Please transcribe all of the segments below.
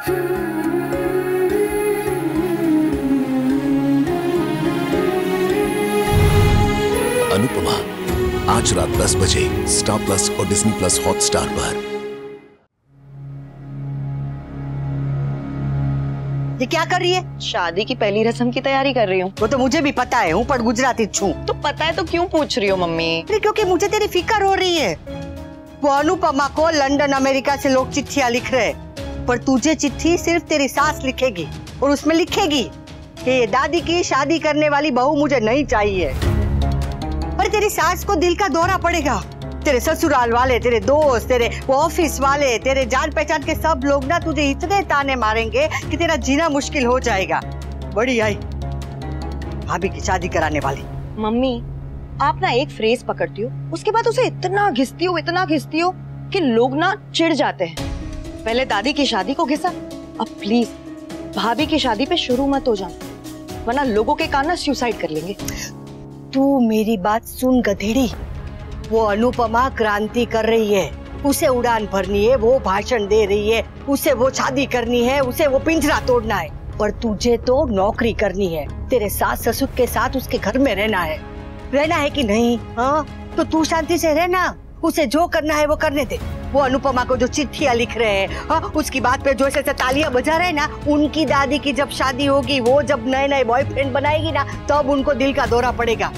अनुपमा आज रात 10 बजे स्टार प्लस और डिज्नी प्लस हॉटस्टार पर। ये क्या कर रही है? शादी की पहली रस्म की तैयारी कर रही हूँ। वो तो मुझे भी पता है, हूँ पर गुजराती छू। तो पता है तो क्यों पूछ रही हो मम्मी? क्योंकि मुझे तेरी फिक्र हो रही है। वो अनुपमा को लंदन अमेरिका से लोग चिट्ठियाँ लिख रहे, पर तुझे चिट्ठी सिर्फ तेरी सास लिखेगी और उसमें लिखेगी कि ये दादी की शादी करने वाली बहू मुझे नहीं चाहिए। पर तेरी सास को दिल का दौरा पड़ेगा। तेरे ससुराल वाले, तेरे दोस्त, तेरे ऑफिस वाले, तेरे जान पहचान के सब लोग ना तुझे इतने ताने मारेंगे कि तेरा जीना मुश्किल हो जाएगा। बड़ी आई भाभी की शादी कराने वाली। मम्मी आप ना एक फ्रेज पकड़ती हो, उसके बाद उसे इतना घिसती हो कि लोग ना चिढ़ जाते हैं। पहले दादी की शादी को घिसा, अब प्लीज भाभी की शादी पे शुरू मत हो जाना, वरना लोगों के कान ना सुसाइड कर लेंगे। तू मेरी बात सुन गधेड़ी। वो अनुपमा क्रांति कर रही है, उसे उड़ान भरनी है, वो भाषण दे रही है, उसे वो शादी करनी है, उसे वो पिंजरा तोड़ना है। पर तुझे तो नौकरी करनी है, तेरे सास ससुर के साथ उसके घर में रहना है कि नहीं? हाँ तो तू शांति से रहना, उसे जो करना है वो करने दे। वो अनुपमा को जो चिट्ठियाँ लिख रहे हैं, हाँ उसकी बात पे जो ऐसे तालियां बजा रहे हैं ना, उनकी दादी की जब शादी होगी, वो जब नए नए बॉयफ्रेंड बनाएगी ना, तब उनको दिल का दौरा पड़ेगा।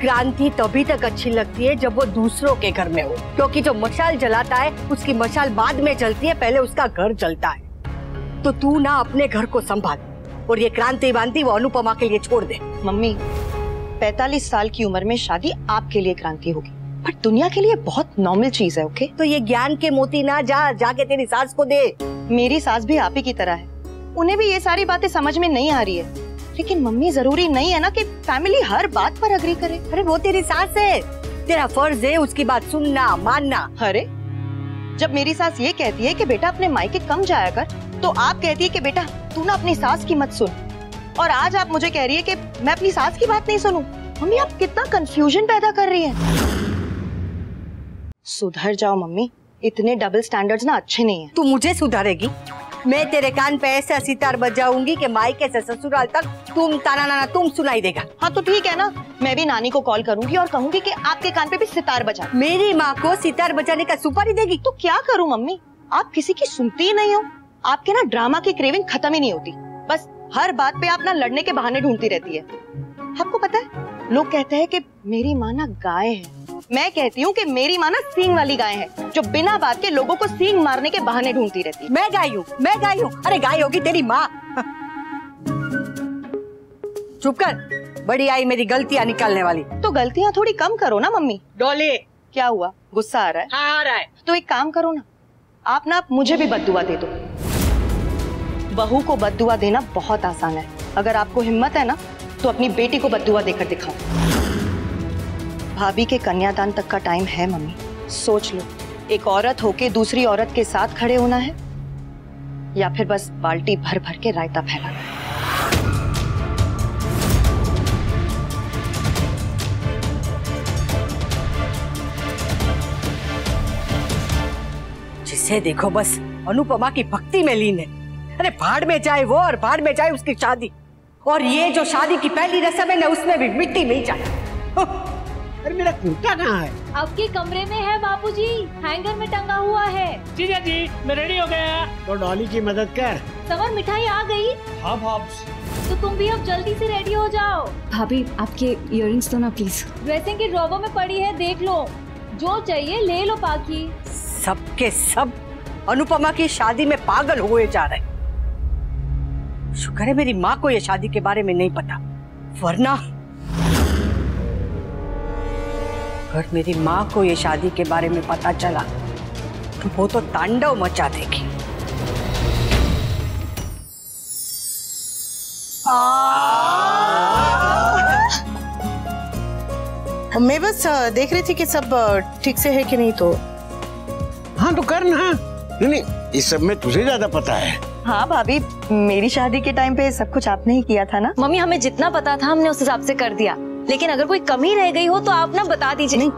क्रांति तभी तक अच्छी लगती है जब वो दूसरों के घर में हो, क्योंकि जो मशाल जलाता है उसकी मशाल बाद में जलती है, पहले उसका घर जलता है। तो तू ना अपने घर को संभाल और ये क्रांति वांति वो अनुपमा के लिए छोड़ दे। मम्मी 45 साल की उम्र में शादी आपके लिए क्रांति होगी, पर दुनिया के लिए बहुत नॉर्मल चीज है। ओके तो ये ज्ञान के मोती ना जाके तेरी सास को दे। मेरी सास भी आप ही की तरह है, उन्हें भी ये सारी बातें समझ में नहीं आ रही है। लेकिन मम्मी जरूरी नहीं है ना कि फैमिली हर बात पर अग्री करे। अरे वो तेरी सास है, तेरा फर्ज है उसकी बात सुनना मानना। अरे जब मेरी सास ये कहती है कि बेटा अपने मायके कम जाया कर, तो आप कहती है कि बेटा तू ना अपनी सास की मत सुन, और आज आप मुझे कह रही है कि मैं अपनी सास की बात नहीं सुनूं। मम्मी आप कितना कंफ्यूजन पैदा कर रही हैं। सुधर जाओ मम्मी, इतने डबल स्टैंडर्ड्स ना अच्छे नहीं हैं। तू मुझे सुधारेगी? मैं तेरे कान पे ऐसा सितार बजाऊंगी कि मायके से ससुराल तक तुम ताना नाना तुम सुनाई देगा। हाँ तो ठीक है ना, मैं भी नानी को कॉल करूंगी और कहूंगी कि आपके कान पे भी सितार बजा। मेरी माँ को सितार बजाने का सुपारी देगी? तो क्या करूं मम्मी, आप किसी की सुनती ही नहीं हो। आपके ना ड्रामा की क्रेविंग खत्म ही नहीं होती, बस हर बात पे आप ना लड़ने के बहाने ढूंढती रहती है। आपको पता है लोग कहते हैं कि मेरी माँ ना गाय है, मैं कहती हूँ कि मेरी माँ ना सींग वाली गाय है, जो बिना बात के लोगों को सींग मारने के बहाने ढूंढती रहती है। मैं गाय हूँ? अरे गाय होगी तेरी माँ। चुप कर, बड़ी आई मेरी गलतियाँ निकालने वाली। तो गलतियाँ थोड़ी कम करो ना मम्मी। डोले क्या हुआ, गुस्सा आ रहा है? हाँ आ रहा है। तो एक काम करो ना, आप ना मुझे भी बद्दुआ दे दो। बहू को बद्दुआ देना बहुत आसान है, अगर आपको हिम्मत है ना तो अपनी बेटी को बद्दुआ देकर दिखाओ। भाभी के कन्यादान तक का टाइम है मम्मी, सोच लो, एक औरत होके दूसरी औरत के साथ खड़े होना है या फिर बस बाल्टी भर भर के रायता फैलाना है। जिसे देखो बस अनुपमा की भक्ति में लीन है। अरे भाड़ में जाए वो और भाड़ में जाए उसकी शादी, और ये जो शादी की पहली रस्म है ना उसमें भी मिट्टी में ही जाए। अरे मेरा कुर्ता कहाँ है? आपके कमरे में है बापूजी, हैंगर में टंगा हुआ है। जीजा जी मैं रेडी हो गया। तो डॉली की मदद कर। समर मिठाई आ गई? हाँ भाब्स। तो तुम भी अब जल्दी से रेडी हो जाओ। भाभी आपके इयररिंग्स तो ना प्लीज। ड्रेसिंग की ड्रॉवर में पड़ी है, देख लो, जो चाहिए ले लो। पाकी सबके सब अनुपमा की शादी में पागल हुए जा रहे। शुक्र है मेरी माँ को ये शादी के बारे में नहीं पता, वरना अगर मेरी माँ को ये शादी के बारे में पता चला तो वो तो तांडव मचा देगी। मैं बस देख रही थी कि सब ठीक से है कि नहीं। तो हाँ तो कर ना। नहीं इस सब में तुझे ज्यादा पता है। हाँ भाभी, मेरी शादी के टाइम पे सब कुछ आपने ही किया था ना। मम्मी हमें जितना पता था हमने उस हिसाब से कर दिया, लेकिन अगर कोई कमी रह गई हो तो आप ना बता दीजिए। नहीं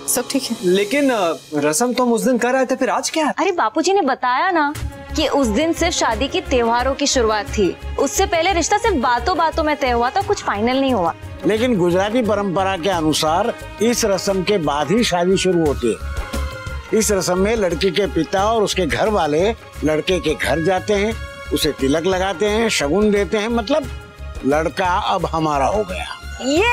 सब ठीक है। लेकिन रस्म तो हम उस दिन कर रहे थे, फिर आज क्या है? अरे बापूजी ने बताया ना, कि उस दिन सिर्फ शादी की त्योहारों की शुरुआत थी। उससे पहले रिश्ता सिर्फ बातों बातों में तय हुआ था, कुछ फाइनल नहीं हुआ। लेकिन गुजराती परंपरा के अनुसार इस रस्म के बाद ही शादी शुरू होती है। इस रस्म में लड़की के पिता और उसके घर वाले लड़के के घर जाते हैं, उसे तिलक लगाते हैं, शगुन देते हैं, मतलब लड़का अब हमारा हो गया। ये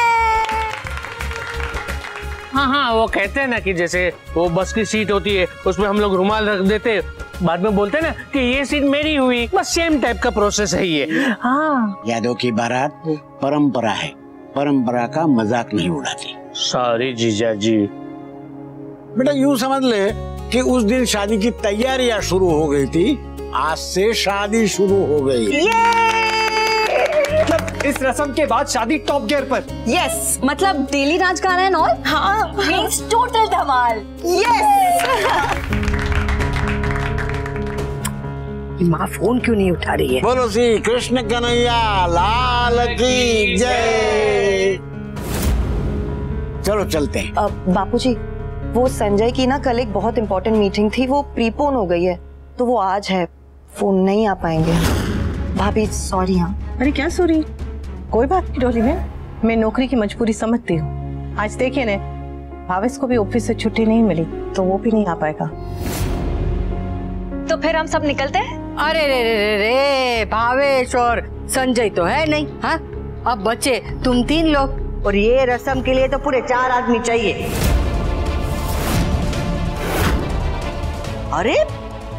हाँ, वो कहते हैं ना कि जैसे वो बस की सीट होती है उसमें हम लोग रुमाल रख देते, बाद में बोलते हैं ना कि ये सीट मेरी हुई, बस सेम टाइप का प्रोसेस है ये। हाँ, यादों की बारात परंपरा है, परंपरा का मजाक नहीं उड़ाती। सॉरी जीजा जी। बेटा यूं समझ ले कि उस दिन शादी की तैयारियां शुरू हो गई थी, आज से शादी शुरू हो गई। मतलब इस रस्म के बाद शादी टॉप गियर पर। यस, मतलब डेली नाच गाना है और हाँ, मींस टोटल धमाल। यस। माँ फोन क्यों नहीं उठा रही है? बोलो श्री कृष्ण कन्हैया लाल की जय। चलो चलते हैं। बापूजी, वो संजय की ना कल एक बहुत इम्पोर्टेंट मीटिंग थी, वो प्रीपोन हो गई है, तो वो आज है, फोन नहीं आ पाएंगे। भाभी सॉरी। हाँ, अरे क्या सॉरी, कोई बात नहीं डोली बहन, मैं नौकरी की मजबूरी समझती हूँ। आज देखिए ने भावेश को भी ऑफिस से छुट्टी नहीं मिली, तो वो भी नहीं आ पाएगा। तो फिर हम सब निकलते हैं। अरे रे रे रे रे, भावेश और संजय तो है नहीं। हाँ, अब बचे तुम 3 लोग, और ये रस्म के लिए तो पूरे 4 आदमी चाहिए। अरे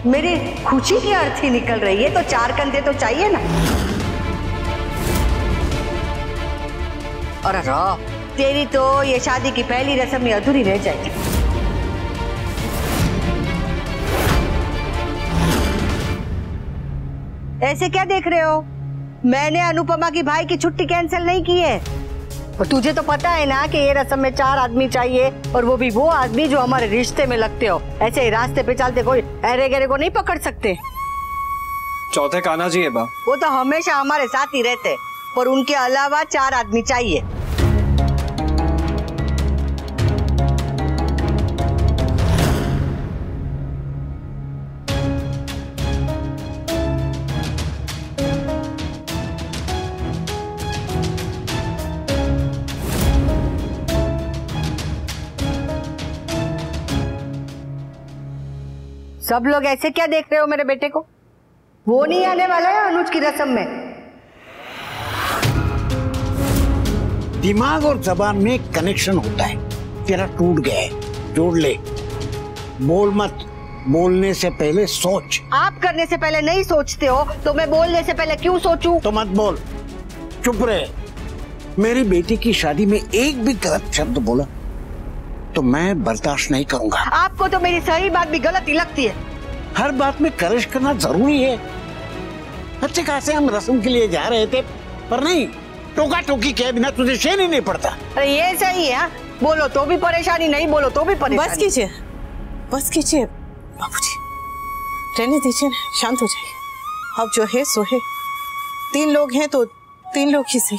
मेरी खुशी की अर्थी निकल रही है, तो 4 कंधे तो चाहिए ना। अरे तेरी तो ये शादी की पहली रस्म ही अधूरी रह जाएगी। ऐसे क्या देख रहे हो? मैंने अनुपमा की भाई की छुट्टी कैंसिल नहीं की है, और तुझे तो पता है ना कि ये रस्म में 4 आदमी चाहिए, और वो भी वो आदमी जो हमारे रिश्ते में लगते हो। ऐसे ही रास्ते पे चलते कोई अरे गरे को नहीं पकड़ सकते। चौथे कान्हा जी है बा। वो तो हमेशा हमारे साथ ही रहते, पर उनके अलावा 4 आदमी चाहिए। सब लोग ऐसे क्या देख रहे हो मेरे बेटे को? वो नहीं आने वाला है अनुज की रस्म में। दिमाग और जबान में कनेक्शन होता है, तेरा टूट गया है, जोड़ ले। बोल मत, बोलने से पहले सोच। आप करने से पहले नहीं सोचते हो, तो मैं बोलने से पहले क्यों सोचूं? तो मत बोल, चुप रहे। मेरी बेटी की शादी में एक भी गलत शब्द बोला तो मैं बर्दाश्त नहीं करूंगा। आपको तो मेरी सही बात भी गलत ही लगती है। हर बात में करिश करना जरूरी है। अच्छे खासे हम रस्म के लिए जा रहे थे, पर नहीं, टोका टोकी के बिना तुझे शेर ही नहीं पड़ता। अरे ये सही है, बोलो तो भी परेशानी, नहीं बोलो तो भी परेशानी। बस कीजिए, बस कीजिए बाबूजी, रहने दीजिए, शांत हो जाइए। अब जो है सो है, 3 लोग हैं तो 3 लोग ही सही।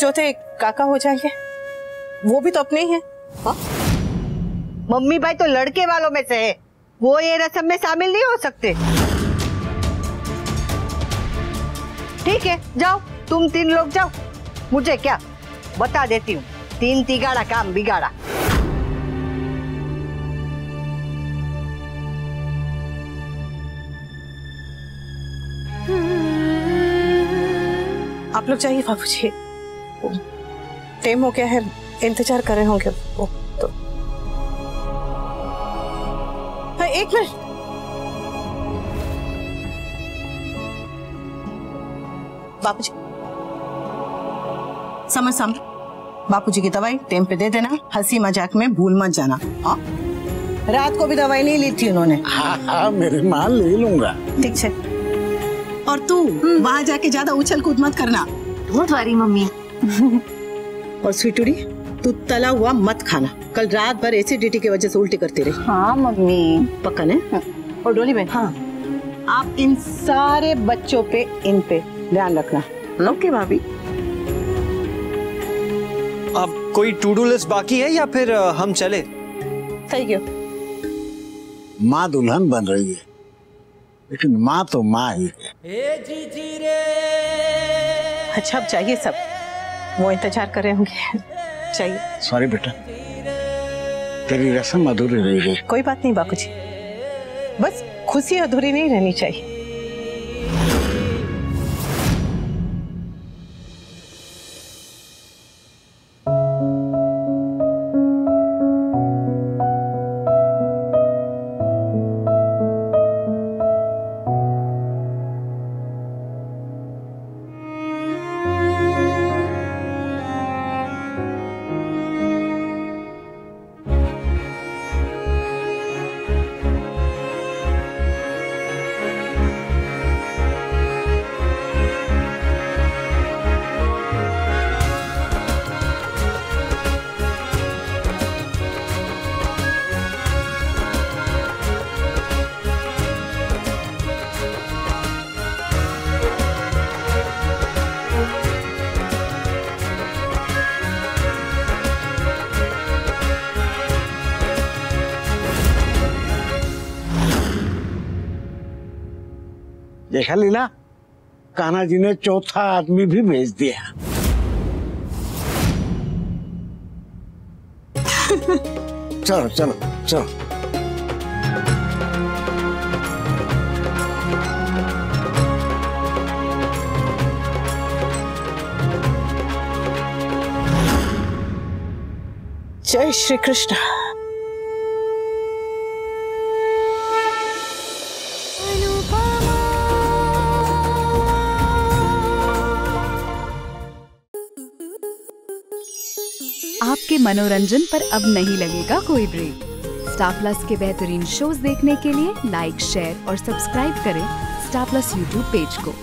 चौथे काका हो जाएंगे, वो भी तो अपने ही हैं। मम्मी भाई तो लड़के वालों में से है, वो ये रस्म में शामिल नहीं हो सकते। ठीक है, जाओ तुम 3 लोग जाओ, मुझे क्या, बता देती हूँ, 3 तिगाड़ा काम बिगाड़ा। आप लोग जाइए बाबूजी, टाइम हो गया है, इंतजार कर रहे होंगे वो तो। हाँ, 1 मिनट। बाबूजी समझ बापूजी की दवाई टाइम पे दे देना, हंसी मजाक में भूल मत जाना। हाँ, रात को भी दवाई नहीं ली थी उन्होंने। हाँ, मेरे माँ ले लूंगा। ठीक है, और तू वहां जाके ज्यादा उछल कूद मत करना। Don't worry mummy. और स्वीटूड़ी, तू तला हुआ मत खाना, कल रात भर एसिडिटी की वजह से उल्टी करती रही। हाँ मम्मी। पक्का है? हाँ। और डोली बहन, हाँ, आप इन सारे बच्चों पे, इन पे ध्यान रखना। ओके भाभी। अब कोई टू डू लिस्ट बाकी है या फिर हम चले? Thank you. माँ दुल्हन बन रही है, लेकिन माँ तो माँ ही है। अच्छा अब जाइए सब, वो इंतजार कर रहे होंगे। चाहिए। सॉरी बेटा, तेरी रस्म अधूरी रह गई। कोई बात नहीं बापूजी, बस खुशी अधूरी नहीं रहनी चाहिए। देखा लीला, कान्हा जी ने चौथा आदमी भी भेज दिया। चलो चलो चलो। जय श्री कृष्ण। आपके मनोरंजन पर अब नहीं लगेगा कोई ब्रेक। स्टार प्लस के बेहतरीन शोज देखने के लिए लाइक, शेयर और सब्सक्राइब करें स्टार प्लस यूट्यूब पेज को।